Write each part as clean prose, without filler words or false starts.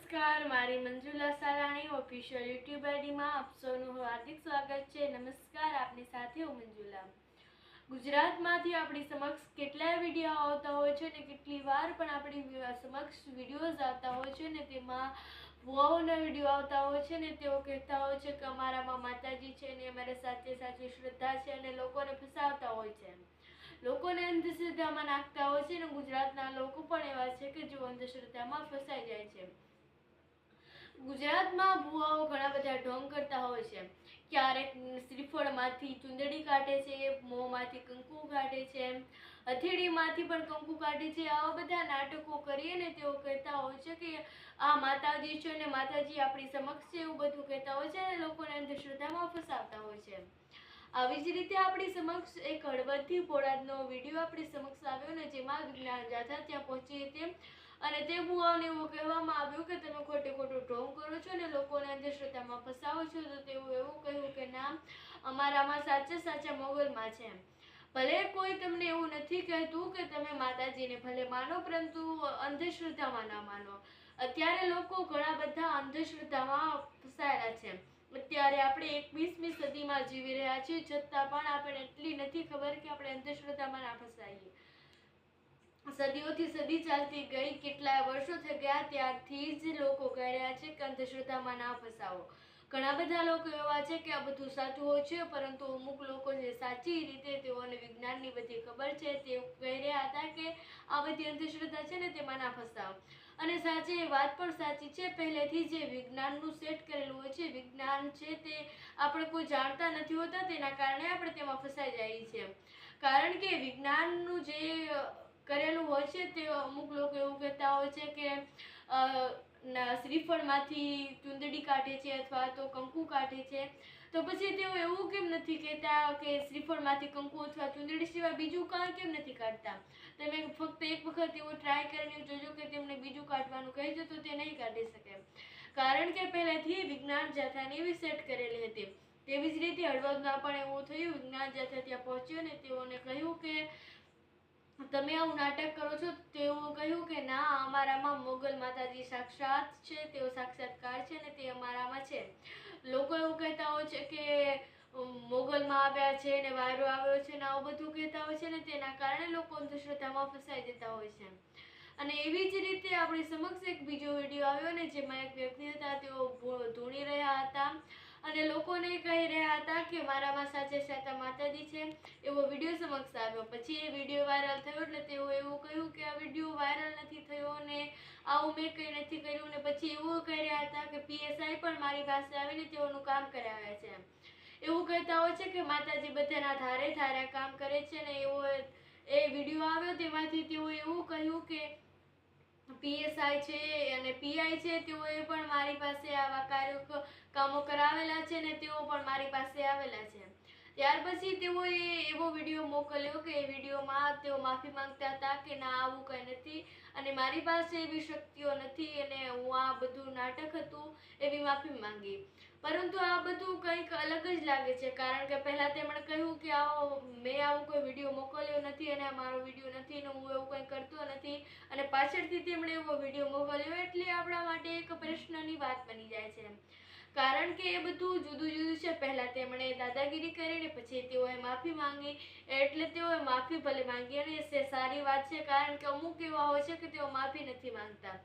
નમસ્કાર, મારી Manjula Salani official YouTube આઈડીમાં આપ સૌનું હાર્દિક સ્વાગત છે। નમસ્કાર, આપની સાથે હું મંજુલા। ગુજરાતમાંથી આપણી સમક્ષ કેટલાય વિડીયો આવતા હોય છે ને કેટલી વાર પણ આપણી સમક્ષ વિડીયોઝ આવતા હોય છે ને તેમાં ભુવાઓના વિડીયો આવતા હોય છે ને તેઓ કહેતા હોય છે કે અમારામાં માતાજી છે ને અમારે સાચે સાચી શ્રદ્ધા છે અને લોકોને ફસાવતા હોય છે, લોકોને અંધશ્રદ્ધામાં નાખતા હોય છે ને ગુજરાતના લોકો પણ એવા છે કે જેઓ અંધશ્રદ્ધામાં ફસાઈ જાય છે। ગુજરાતમાં ભુવાઓ ઘણા બધા ઢોંગ કરતા હોય છે। ક્યારેક શ્રીફળમાંથી ચુંદડી કાઢે છે, મોંમાંથી કંકુ કાઢે છે, હથેળીમાંથી પણ કંકુ કાઢે છે। આવા બધા નાટકો કરીને તેઓ કહેતા હોય છે કે આ માતાજી છે ને માતાજી આપણી સમક્ષ છે, એવું બધું કહેતા હોય છે અને લોકોને અંધશ્રદ્ધામાં ફસાવતા હોય છે। આવી જ રીતે આપણી સમક્ષ એક હળવદથી બોટાદનો વિડીયો આપણી સમક્ષ આવ્યો ને જેમાં વિજ્ઞાન જાથા ત્યાં પહોંચી હતી અને તે ભુવાઓને એવું કહેવામાં આવ્યું કે તમે ખોટે ખોટો ઢોંગ કરો છો ને લોકોને અંધશ્રદ્ધામાં ફસાવો છો। તો તેઓ એવું કહ્યું કે ના, અમારામાં સાચે સાચા મોગલમાં છે। ભલે કોઈ તમને એવું નથી કહેતું કે તમે માતાજીને ભલે માનો પરંતુ અંધશ્રદ્ધામાં ના માનો। અત્યારે લોકો ઘણા બધા અંધશ્રદ્ધામાં ફસાયેલા છે। અત્યારે આપણે 21મી સદીમાં જીવી રહ્યા છીએ છતાં પણ આપણને એટલી નથી ખબર કે આપણે અંધશ્રદ્ધામાં ના ફસાઈએ। સદીઓથી સદી ચાલતી ગઈ, કેટલાય વર્ષો થઈ ગયા ત્યારથી જ લોકો કહી રહ્યા છે કે અંધશ્રદ્ધામાં ના ફસાવો। ઘણા બધા લોકો એવા છે કે આ બધું સાચું હોય છે પરંતુ અમુક લોકો જે સાચી રીતે તેઓને વિજ્ઞાનની બધી ખબર છે તે કહી રહ્યા હતા કે આ બધી અંધશ્રદ્ધા છે ને તેમાં ના ફસાવો। અને સાચી એ વાત પણ સાચી છે, પહેલેથી જે વિજ્ઞાનનું સેટ કરેલું હોય છે, વિજ્ઞાન છે તે આપણે કોઈ જાણતા નથી હોતા, તેના કારણે આપણે તેમાં ફસાઈ જઈએ છીએ। કારણ કે વિજ્ઞાનનું જે કરેલું હોય છે તે અમુક લોકો એવું કહેતા હોય છે કે શ્રીફળમાંથી ચુંદડી કાઢે છે અથવા તો કંકુ કાઢે છે, તો પછી તેઓ એવું કેમ નથી કહેતા કે શ્રીફળમાંથી કંકુ અથવા ચુંદડી સિવાય બીજું કાંઈ કેમ નથી કાઢતા? તમે ફક્ત એક વખત એવો ટ્રાય કરીને જોજો કે તેમને બીજું કાઢવાનું કહેજો તો તે નહીં કાઢી શકે, કારણ કે પહેલેથી વિજ્ઞાન જાથાને એવી સેટ કરેલી હતી। તેવી જ રીતે હળવદમાં પણ એવું થયું, વિજ્ઞાન જાથા ત્યાં પહોંચ્યો ને તેઓને કહ્યું કે તમે આવું નાટક કરો છો। તેઓ કહ્યું કે ના, અમારામાં મોગલ માતાજી સાક્ષાત છે, તેઓ સાક્ષાત્કાર છે ને તે અમારામાં છે। લોકો એવું કહેતા હોય છે કે મોગલમાં આવ્યા છે ને વાયરો આવ્યો છે ને આવું બધું કહેતા હોય છે ને તેના કારણે લોકો અંધશ્રદ્ધામાં ફસાઈ જતા હોય છે। અને એવી જ રીતે આપણી સમક્ષ એક બીજો વિડીયો આવ્યો ને જેમાં એક વ્યક્તિ હતા, તેઓ ધૂણી રહ્યા હતા અને લોકોને કહી રહ્યા હતા કે મારામાં સાચે સાચા માતાજી છે, એવો વિડીયો સમક્ષ આવ્યો। પછી એ વિડીયો વાયરલ થયો એટલે તેઓ એવું કહ્યું કે આ વિડીયો વાયરલ નથી થયો ને આવું મેં કંઈ નથી કર્યું ને પછી એવું કહી રહ્યા હતા કે PSI પણ મારી પાસે આવીને તેઓનું કામ કરાવે છે। એવું કહેતા હોય છે કે માતાજી બધાના ધારે ધારે કામ કરે છે ને એવો એ વિડીયો આવ્યો તેમાંથી તેઓ એવું કહ્યું કે PSI છે અને PI છે તેઓએ પણ મારી પાસે આવા કામો કરાવેલા છે ને તેઓ પણ મારી પાસે આવેલા છે। ત્યાર પછી તેઓએ એવો વિડીયો મોકલ્યો કે એ વિડીયોમાં તેઓ માફી માંગતા હતા કે ના, આવું કંઈ નથી અને મારી પાસે એવી શક્તિઓ નથી અને હું આ બધું નાટક હતું એવી માફી માંગી। પરંતુ આ બધું કંઈક અલગ જ લાગે છે, કારણ કે પહેલાં તેમણે કહ્યું કે મેં આવો કોઈ વિડીયો મોકલ્યો નથી અને આ મારો વિડીયો નથી ને હું એવું કંઈ કરતો નથી, અને પાછળથી તેમણે એવો વિડીયો મોકલ્યો એટલે આપણા માટે એક પ્રશ્નની વાત બની જાય છે, કારણ કે એ બધું જુદું જુદું છે। પહેલાં તેમણે દાદાગીરી કરીને પછી તેઓએ માફી માંગી એટલે તેઓએ માફી ભલે માંગી અને એ સારી વાત છે, કારણ કે અમુક એવા હોય છે કે તેઓ માફી નથી માંગતા।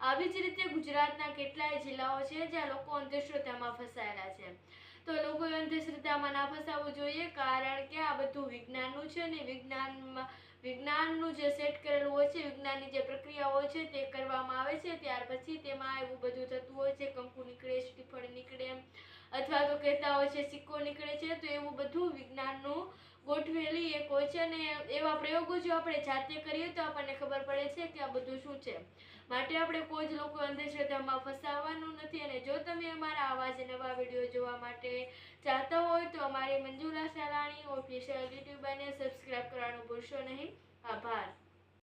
આવી જ રીતે ગુજરાતના કેટલાય જિલ્લાઓ છે જ્યાં લોકો અંધશ્રદ્ધામાં ફસાયેલા છે, તો લોકોએ અંધશ્રદ્ધામાં ના ફસાવવું જોઈએ, કારણ કે આ બધું વિજ્ઞાનનું છે ને વિજ્ઞાનનું જે સેટ કરેલું હોય છે, વિજ્ઞાનની જે પ્રક્રિયા હોય છે તે કરવામાં આવે છે, ત્યાર પછી તેમાં એવું બધું થતું હોય છે, કંકુ નીકળે, શ્રીફળ નીકળે અથવા તો કહેતા હોય છે સિક્કો નીકળે છે, તો એવું બધું વિજ્ઞાનનું ગોઠવેલી એક હોય છે અને એવા પ્રયોગો જો આપણે જાતે કરીએ તો આપણને ખબર પડે છે કે આ બધું શું છે। માટે આપણે કોઈ જ લોકો અંધશ્રદ્ધામાં ફસાવવાનું નથી। અને જો તમે અમારા આવા જ નવા વિડીયો જોવા માટે ચાહતા હોય તો અમારી મંજુલા સાલાણી ઓફિશિયલ યુટ્યુબને સબસ્ક્રાઈબ કરવાનું ભૂલશો નહીં। આભાર।